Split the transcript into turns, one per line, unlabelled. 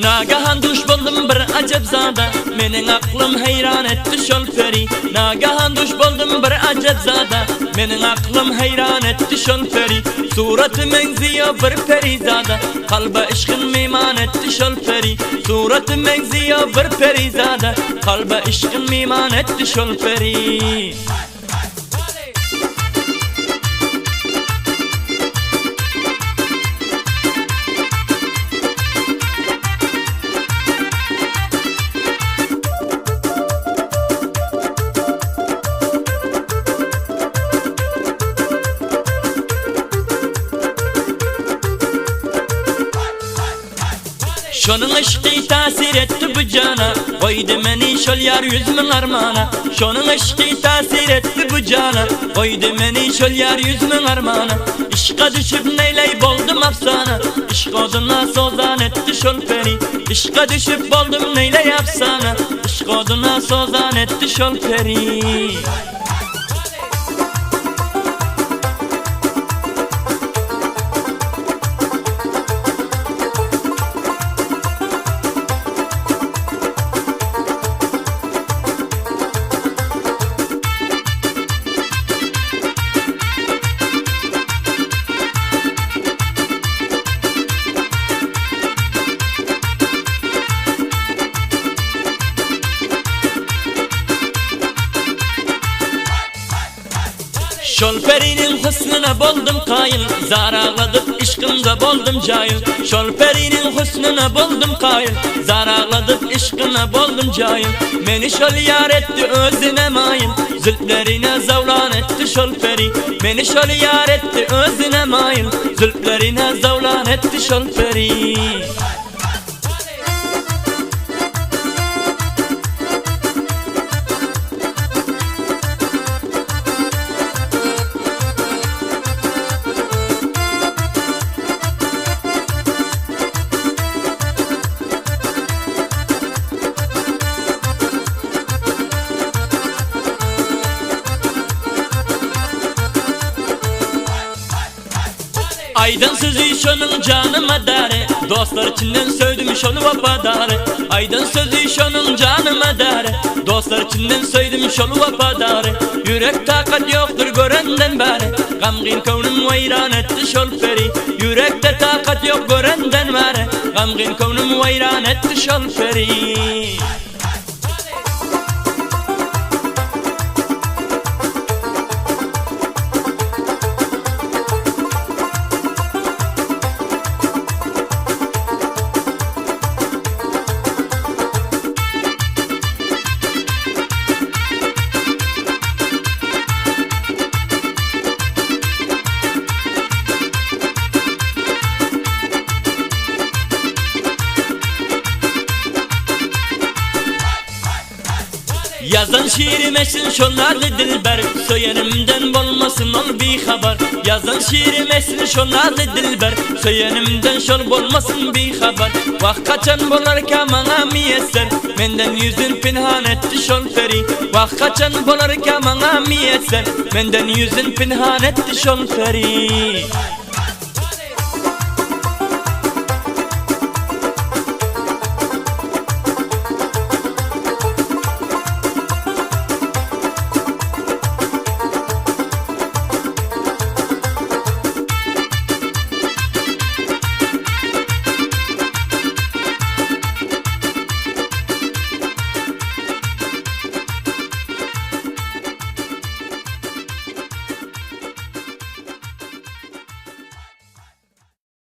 Nagahan duş buldum bir acep zada, menin aklım hayran etti şol peri. Nagahan duş buldum bir acep zada, menin aklım hayran etti şol peri. Suratı menziyo bir perizada, kalba işkın miman etti şol peri. Suratı menziyo bir perizada, kalba işkın miman etti şol peri. Şonun aşkı tasir etti bu cana, koydu beni şol yar yüzümün armana. Şonun aşkı tasir etti bu cana, koydu beni şol yar yüzümün armana. İşka düşüp neyley boldum afsana, işk oduna sozan etti şol peri. İşka düşüp boldum neyley afsana, işk oduna sozan etti şol peri. Şol perinin husnuna boldum kayıl, zar ağladıp işkında boldum cahil. Şol perinin husnuna boldum kayıl, zar ağladıp işkına boldum cahil. Beni şol yar etti özüne mayıl, zülflerine zavlan etti şol peri. Beni şol yar etti özüne mayıl, zülflerine zavlan etti şol peri. Aydan sözü şonun canıma dare, dostlar içinden söydüm şonu vapadare. Aydan sözü şonun canıma dare, dostlar içinden söydüm şonu vapadare. Yürek takat yoktur görenden bari, gamgin kavnum vayran etti şol peri. Yürekte takat yok görenden bari, gamgin kavnum vayran etti şol peri. Yazan şiirim esin şonlarlı dilber, söylenimden bolmasın ol bir haber. Yazan şiirim esin şonlarlı dilber, söylenimden şol bolmasın bir haber. Vak kaçan bolarken bana miyeser, menden yüzün pinhan etti şol peri. Vak kaçan bolarken bana miyeser, menden yüzün pinhan etti şol peri.